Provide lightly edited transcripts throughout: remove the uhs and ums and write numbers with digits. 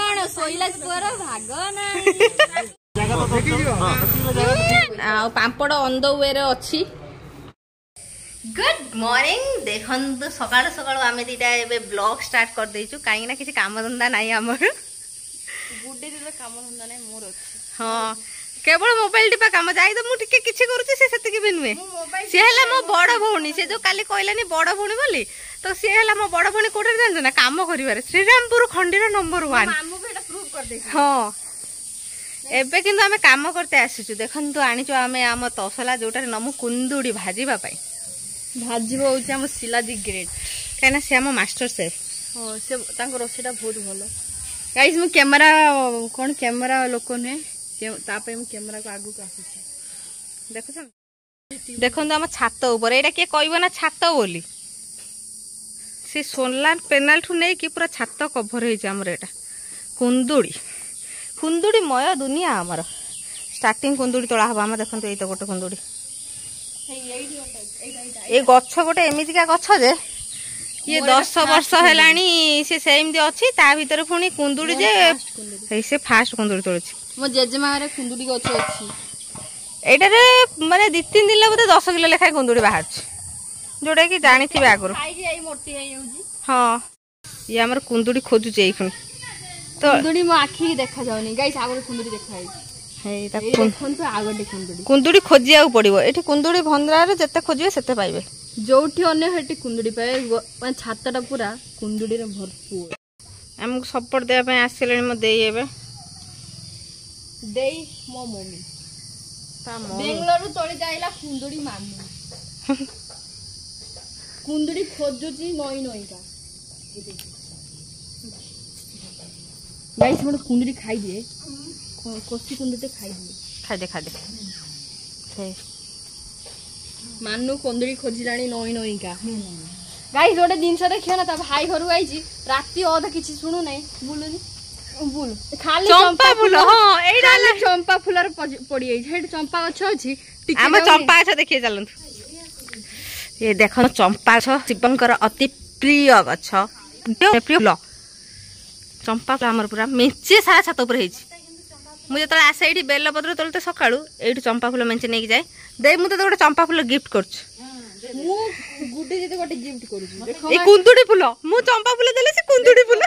कौन सोइला पुअर भाग ना पांपड़ ऑन द वे रे अच्छी। गुड मॉर्निंग देखु सकाल सकाल आम दीटा ब्लॉग स्टार्ट कर देचु कहीं किसी काम धंदा नहीं आमर गुडे काम धंदा नहीं मोर हाँ केवल मोबाइल टिपा काम जाई तो मुझे किसी करुच्ची से भी नुहे सी है मो बड़ भौणी से जो काली कहलानी बड़ भौणी बोली तो सी है मो बड़ भौणी कौटे जानते ना काम कर श्रीरामपुर खंडीर नंबर 1 हाँ एबे किंतु आमे काम करते आसीचु देखंतु आनीचु आमे आम तसला जोटा नमु कुंदुड़ी भाजीबा पई भाजीबा होची आम शिलादी ग्रेड काना से आम मास्टर शेफ हां से तांको रोसेटा बहुत भलो गाइस मु कैमरा कोन कैमरा लोक ने तापे मु कैमरा को आगु आसी देखो देखंतु आम छात ऊपर एटा के कहबो ना छात बोली से सोलार पैनल ठु नै कि पूरा छात कवर हे जे हमर एटा कुंदुड़ी कुंदुड़ी मय दुनिया आमर स्टार्टिंग कुंदुड़ी तोड़ा हम देखो ये तो गोटे कुंदुड़ी ये गछ गोटे एमतीका गछ जे ये 10 वर्ष है से सेमती अच्छी ता भीतर पुणी कुंदुड़ी जे से फास्ट कुंदुड़ी तोड़ी मो जेजेमा कुंदुड़ी गछ अच्छी एटार माने 2-3 दिन बोधे 10 किलो लेखा कुंदुड़ी बाहर जोटा कि जानी थी आगुरी हाँ ये आमर कुंदुड़ी खोजुचे ये तो कुंदुड़ी मो आखि देखा जाउनी गाइस आगरे कुंदुड़ी देखा है ता देखंतु आगरे कुंदुड़ी खोजिया पड़िबो एठी कुंदुड़ी भंद्रा रे जत्ते खोजिबे सेते पाइबे जोठी अन्य हेटी कुंदुड़ी पाए माने छाताटा पूरा कुंदुड़ी रे भरपूर हमको सपोर्ट देबा पे आसिलेनी मो देई एबे देई मो मम्मी ता मम्मी बेंगलोर तोड़ी जाइला कुंदुड़ी मामी कुंदुड़ी खोजुची नई नईका गाइस मोर कुंदुड़ी खाई दिए कोसी कुंदुड़ी खाई दिए खा दे मानू कुंदुड़ी खोजिलानी नई नईका गाइस गोटे जिनस देखियो ना ता भाई घर आइजी राती अध किछि सुनु नै बुलुनी बुल खाली चंपा फूल हां एडा चंपा फूलर पड़ी आइ हेड चंपा गछ अछि हम चंपा गछ देखिए चलंतु ये देखो चंपा गछ शिवंकर अति प्रिय गछ प्रिय चंपा फूल पूरा मेचे सारा छात उपर हेछि मुझे तो आसे ये बेलपत्र तोलते सका ये चंपा फूल मेचे नहीं जाए दे मुझे गोटे चंपा फूल गिफ्ट कुंदुड़ी फूल मु चंपा फूल देले से कुंदुड़ी फूल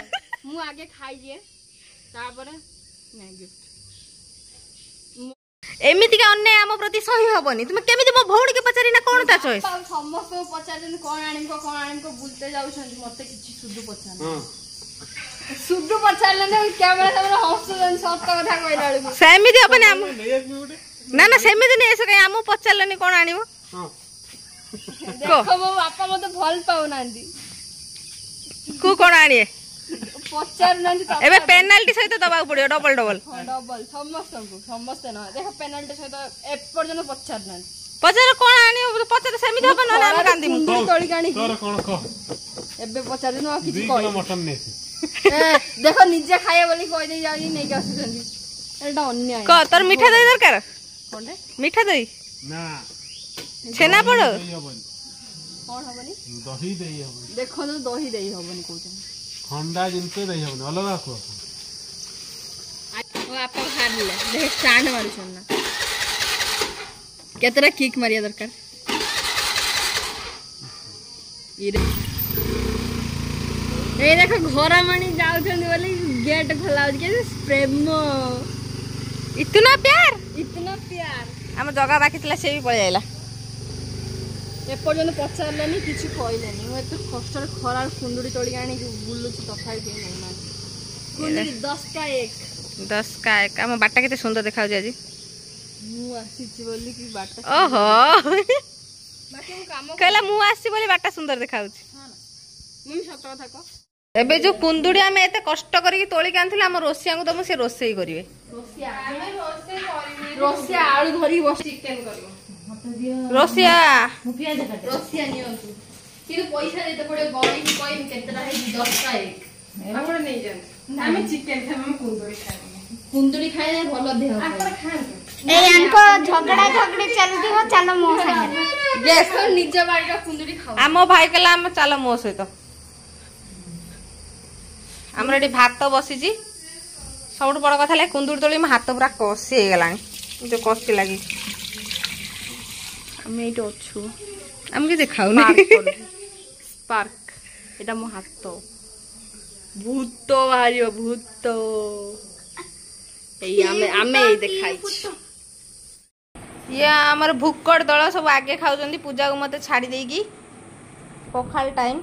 मु आगे खाई जे तापर नै गिफ्ट एमिति का अन्य आम प्रति सही हबनी तुम केमिति मो भौणी के पचारी ना कोन ता चॉइस समस्त पचारन कोन आनिम को बुलते जाउछन मते किछि सुदु पचार सुदु पचारले कैमरा सामने हंसुन सत कथा कहला सेमिति अपन आम ना ना सेमिति नै एसे कहीं आम पचारलनी कोन आनिबो देखो मो बापा मते भल पाउ नांदी को कोन आनिए पचार नांदी एबे पेनल्टी सहित दबाउ पड़ियो डबल डबल डबल समस्त न देखो पेनल्टी सहित ए पर्यंत पचार नांदी पचार कोन आनियो पचार सेमिति अपन ना हम कांदी तोड़ी कानी तोर कोन क एबे पचार न किछि कहि मटन ने देखो निजे खाए बोली कह दे जाई नै के आसुछंदी एटा अन्याय क तोर मीठा दही दरकार कोनरे मीठा दही ना छेना पड़ कोन हबनी दही दही हबनी देखो तो दही दही हबनी कहउछन ठंडा जिनसे दही हबनी अलगा को ओ आपन हारले देख स्टैंड मारुछन ना केतरा किक मारिया दरकार ये देखो घर मानी जाउछन बोली गेट खोला के प्रेम इतना प्यार हम जगह बाकी थिला से भी पळे आइला ए पर्यंत पचारलेनी किछि कहलेनी मु एत कष्ट खरा कुंदुड़ी तोड़ी आनी बुल्लुची तफाई के नै मान कुंदुड़ी 10 का 1 हम बाटा केते सुंदर देखाउ जी मु आसीची बोली कि बाटा ओहो बाकी हम काम कहला मु आसी बोली बाटा सुंदर देखाउची हां ना मु सत कथा को एबे जो कुंदुड़ी आमे एते कष्ट करी तोली कांथिला हम रोसिया को दमु से रोसई करिवे रोसिया आलू धरी बस चिकन करिवो रोसिया मु पियाज काटे रोसिया नियंतु किनु पैसा देते पड़े गणी की कहिन केतरा है 10 का 1 आपण नै जान हमें चिकन खाम हम कुंदुड़ी खाए भलो देह आपण खान ए अंको झगड़ा झगड़ी चलती हो चलो मो संगे गेस निज बाड़ीरा कुंदुड़ी खाओ आमो भाई कला हम चलो मो सहित हमरा भात बसी सब बड़ कथा है कुंदुरी तोली हाथ पूरा कषि हो गला जो कषि लगी आम ये अच्छु आम कि देखा स्पार्क एटा मो हाथ भूत बाहर भूत आमे देखाई ये आमर भुक्कड़ दल सब आगे खाऊँ पूजा को मत छाड़ी देगी पखाल टाइम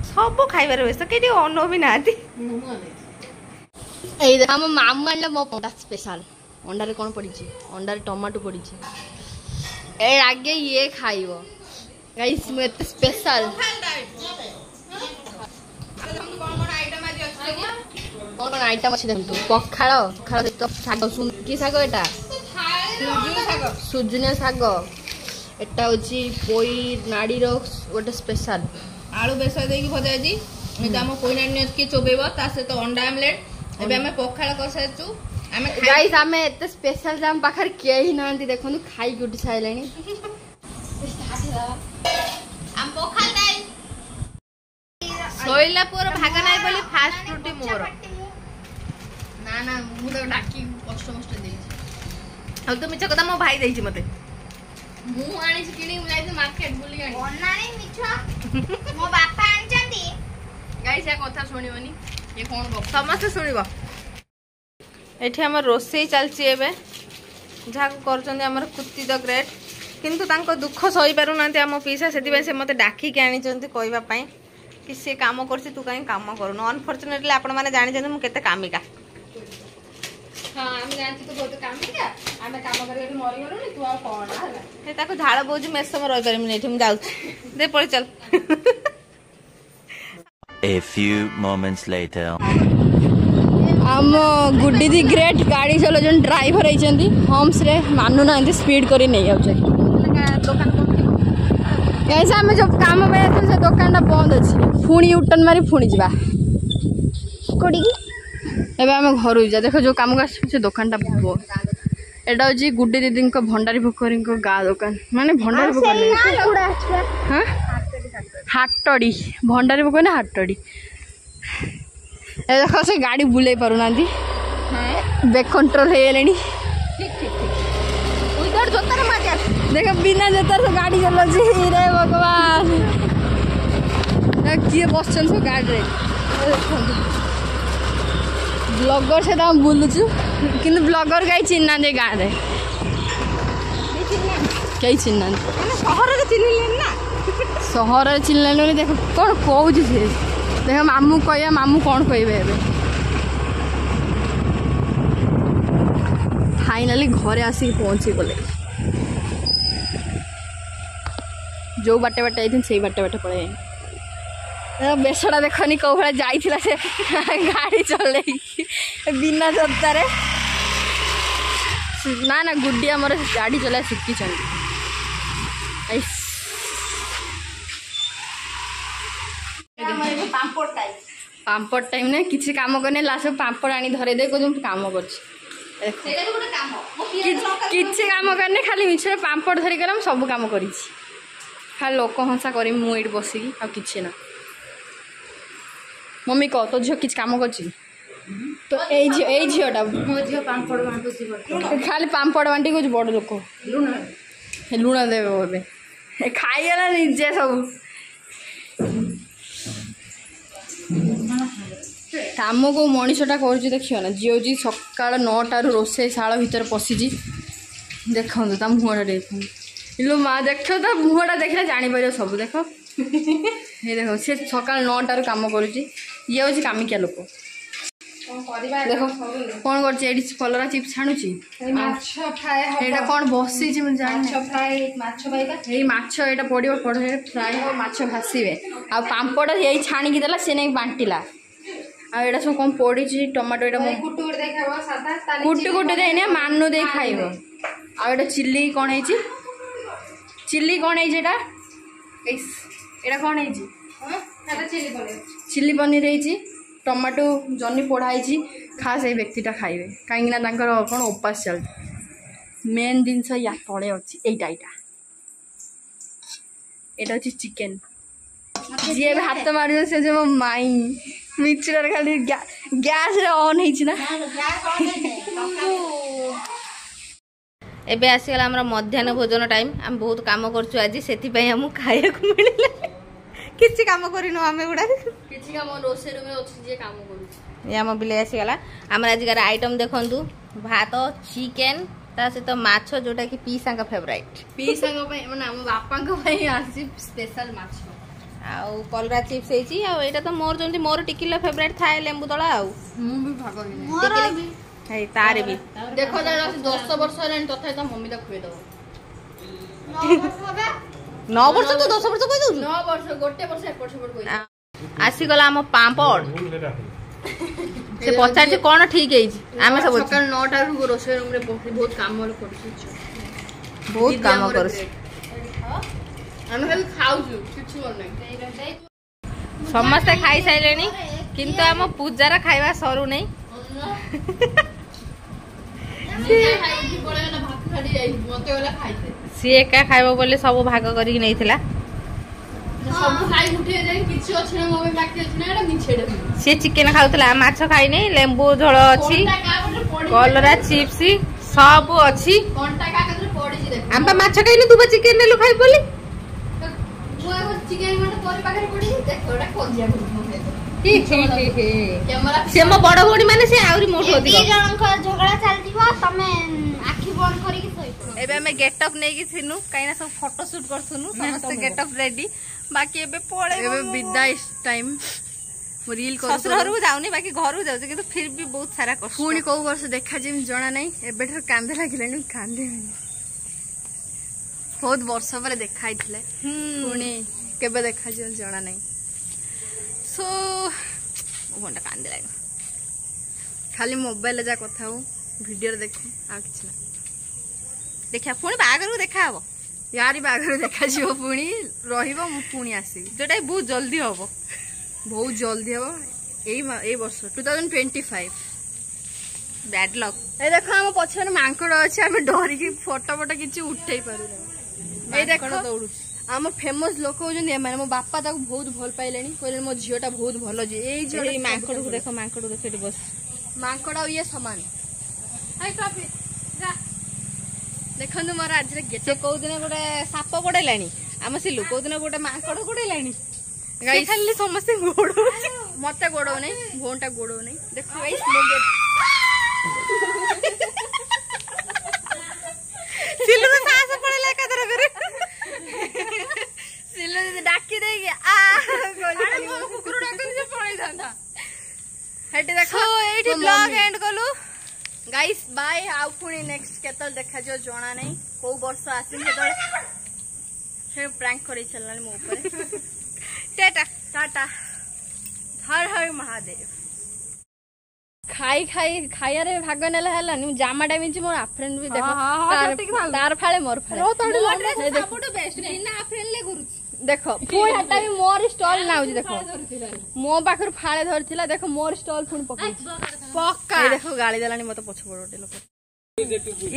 सब खाइबार व्यस्त कहीं अन्न भी ना आम मामू आने मो अंडा स्पेशल अंडारे कौन पड़ी अंडारे टमाटो पड़ी आगे ये खाइब गाइस मत स्पेशल कौन आइटम अच्छे देखो पखाड़ पखाड़ शाग कि शाग एटा सुजुनिया शाग एटा होची पोई नाड़ी रो गोटे स्पेशल आलू बेसर देकी भजा जी एटा हम पोई नाड़ी के चोबेबो ता से तो अंडा आमलेट एबे हम पखाड़ करसाचू हमें गाइस हमें एते स्पेशल जाम पाखर केही नांती देखनु खाई गुटी साइलेनी हम पखाल टाइम सोइला पूरा भाग नाही बोली फास्ट फ्रूटी मोर ना ना मु तो डाकी कष्ट मष्ट देई अब तो मिछ कथा मो भाई देई मते मु आनी किनी मुलाई मार्केट बोली आनी ओनानी मिछ मो बापा आन चंदी गाइस या कथा सुनिबनी ये कोन गप समस्त सुनिबो एठी हमर रोसई चलची एबे जा करचंदी हमर कुत्ती द ग्रेट किंतु तांको दुख सही पारु नांती हम पीसा सेति से मते डाकी के आनी चंती कहबा पई कि से काम करछि तू काई काम करूनो अनफॉर्चुनेटली आपण माने जानि जने मु केते कामिका हां हम जानछि तू बहुत कामिका आमे काम करके मरि गलुनी तू आ कोन हला हे ताको झाळ बोझी मेस समय रहि परमी नेठी मु जाउ दे पळी चल A few moments later हम गुड्डी दी ग्रेट गाड़ी चलो जन ड्राइवर होइचंदी होम्स रे मानु नांती स्पीड करी नहीं आउ दुकान ऐसे आम जब काम पे से दुकान बंद अच्छी पुणी यूटर्न मारी पुणी जा कौटी आम घर जा देख जो कम से दुकान टा बंद एटा हूँ गुड्डी दीदी भंडारी भोकरी गाँ दुकान माने भंडारी भोकर हाँ हाटड़ी भंडारी भोकर ना हाटड़ी देख से गाड़ी बुले पारना बैक कंट्रोल हो गले देख बिना जोतार से गाड़ी चलाची रे भगवान किए बस सब गाड़ी ब्लॉगर से बुलुचु कि ब्लॉगर कहीं चिन्ह गाँव में कहीं चिन्ह सहर चिन्ह देख कौन कौन सी देख मामू कह मामू कौन कहे फाइनाली घरे आसिक पहुँची गले जो बाटे बाटे आई से बाटे बाटे पड़े बेसड़ा देखनी कौ भाई जाइला से गाड़ी चल बिना जतारे ना ना गुड्डी आमर गाड़ी चला शिखी पांपड़ टाइम ने किसी काम करने लास्ट पांपड़ आनी धरे दे को काम कर काम करने खाली मिछरे पांपड़ धरिक सब काम करी खाली लोक हंसा करी मुझे बसिकी आ कि ना मम्मी कह तो झील कि काम कर तो झीटा खाली पांपड़ बांटी कुछ बड़ लोक लुण देवे खाईगला निजे सब काम को मनीषटा कर देखिए ना झील जी सकाल 9 रोसे शाल भर पशिची देखो मुहटा देख इलो माँ देख तो मुहटा देखने जापर सब देख ये देख सी सकाल 9 काम करुच्ची ये हूँ कामिकिया लोक देख कौन कर कलरा चिप्स छाणुची कौन बसी माछा पड़ो कड़े फ्राए माछ भाषे आ पांपड़ यही छाणिकी देला से नहीं बांटिला आटा सब कौन पड़ी टमाटो कुटी कुटी देने मानु दे खाइब आटा चिल्ली कौन है चिल्ली कौन है कौन है चिल्ली पनीर है टमाटो जन्नी पोड़ाई खास ये व्यक्तिटा खाइबे कहीं कौन उपास चल मेन जिनस या तले अच्छी यहाँ हूँ चिकेन जी हाथ मार से जो मो माई मिक्सर खाली गैस रे ऑन है ना एबे आसीगला हमर मध्याह्न भोजन टाइम हम बहुत काम करछु आज सेति पई हम खाया को मिलले किछि काम करिनो हमें गुडा किछि काम रोसे रूम में अछि जे काम करू या हम बिले आसीगला हमर आज का आइटम देखंतु भात चिकन ता से तो माछ जोटा कि पीसा का फेवरेट पीसा को पई माने हम बापा को पई आसी स्पेशल माछ आउ कलरा चिप्स हेची आ एटा तो मोर जंती मोर टिकिला फेवरेट थाए लेंबू दळा आउ मु भी भाग नहीं है तारे भी देखो 10 वर्ष हेलानी तथा तो मम्मी तो खुए दो 9 वर्ष तो 10 वर्ष कहि दउ 9 वर्ष गोटे वर्ष एक वर्ष पर कोई आसी गला हम पांपड़ से पचार जे कोन ठीक है आमे सब सकाल 9 टा रु रोसे रूम रे बहुत काम वाला करछि बहुत काम करछि हम खाली खाउछु किछु मन नै समस्त खाई साइलेनी किंतु हम पूजार खाइबा सरू नै सी एका खाइबो बोले सब भाग करी नै थिला सब खाई उठे जाई किछु अछि ना मोबाइल बाकी अछि ना एटा मिछेडे सी चिकन खाउतला माछ खाइ नै लेंबू झोल अछि कलरा चिप्स सब अछि कोनटा कागज रे पड़ी छी देख हम माछ खाइ नै तू बा चिकन नेलु खाइ बोली वो चिकन मटे तोरी पाखरे पड़ी देख ओटा खोजिया ठीक से मो बड़ भौणी माने से आउरी मोट होती दी जनक झगड़ा चलतिबो तमे आखी बंद करी के सोई एबे हमें गेट अप नै कि थिनु काइना सब फोटो शूट करथुनु समस्त गेट अप रेडी बाकी एबे पळे एबे विदाई टाइम रील कर ससुर घर जाउनी बाकी घर जाउ किंतु फिर भी बहुत सारा कष्ट पुणी को वर्ष देखा जिम जणा नै एबे ठर कांदे लागिलानी कांदे बहुत वर्ष पर देखाई थिले पुणी केबे देखा जिम जणा नै सो ओंडा कांदे लाग खाली मोबाइल जा कथा हो वीडियो रे देखो आ किछ ना देखा पुणी बागर को देखा हबो यारी बागर देखा जिवो पुणी रहिबो मु पुणी आसीबी जोटा बहुत जल्दी हबो बहुत जल्दी हबो एई वर्ष 2025 बैड लक ए देखो हम पछन मांकड़ अछि हम डरी की फोटो फोटो किछि उठै पारु ए देखो दौड़ू आम फेमस लोक होजन माने मो बापा ताको बहुत भल पाइलेनी कहले मो झियोटा बहुत भलो जे एई जे मांकड़ को देखो एठी बस मांकड़ ये समान हाय टॉपी जा देखंदु मोर आज रे गेट से को दिन गोटे साप गोडेलानी हम सिलु को दिन गोटे मांकड़ गोडेलानी गाइस खाली समस्त गोडो मते गोडो नै भोंटा गोडो नै देखो गाइस मो गेट सिलु तो सांस पड़ेला का तरह करे सिलु डाकी दे के आ गोली कुकुर डाकन से पड़े जांदा हेटी देखो सो एठी ब्लॉग एंड कलु गाइस बाय आउ पुणी नेक्स्ट केतल देखा जो जणा नै को वर्ष आसी केतल हे प्रैंक करै चलनानी मो ऊपर टाटा टाटा हर हर महादेव खाई खाई खाया रे भाग नेला हलानी जामाटा मिछि मोर फ्रेंड भी देखो तार फाळे मोर फाळे सबटो बेस्ट बिना फ्रेंड ले गुरु देखो पुणी हटा भी मोर स्टॉल नाउजी देखो मो पाखर फाळे धरथिला देखो मोर स्टॉल पुणी पकई पक्का ए देखो गाली देलानी मते पछ पड़ोटे लोक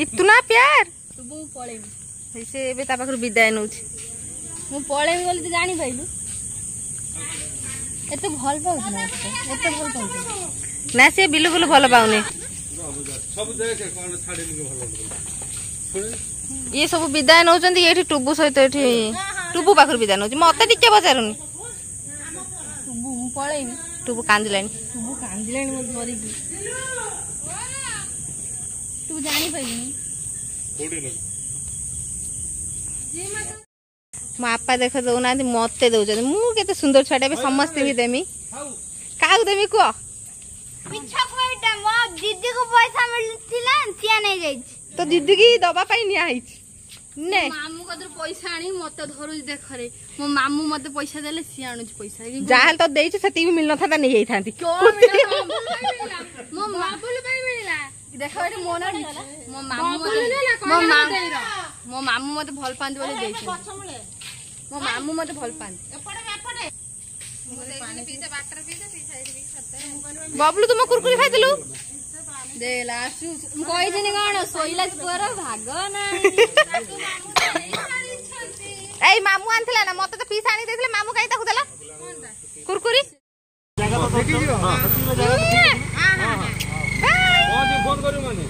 इतना प्यार तू पळेमी से एबे ता पाखर विदाय नउछि मु पळेमी बोली तू जानि पाइलु एते भल पाउ ना एते भल पाउ ना से बिल्कुल भल पाउने सब देख कोन छाडी के भल ये सब विदाय नउचंदी एठी टुबु सहित एठी टुबु पाखर विदाय नउछि मते टिके बचारुनी मु पळेमी टुबु कांदिलानी तू कांदिलानी मो धरी की तू जानि पाइलु कोडी न मो आपा देख दउना मते दउचंदी मु केते सुंदर छाडे बे समस्त भी देमी काउ देमी को पिछा कोइटा मो दीदी को पैसा मिलथिला सिया नै जाई तो दीदी की दबा पाई निया आइछ ने मामू कदर पैसा आनी मते धरुज देखरे मो मामू मते पैसा देले सिया आनुज पैसा जाहल तो देइछ सेती भी मिलना था नहीं थांती मो बाबुल पाई मिलला देखो एटी मोना मो मामू मते भल पांदी बोले देइछ मो मामू मते भल पांदी बबलू तुम कुरकुरी खाइतलु दे लास्ट कोइ दिने कोन सोइला पुअर भाग ना ए मामू आनथिला ना मते तो पीस आनी देथिले मामू काई ताकु देला कुरकुरी फोन करू माने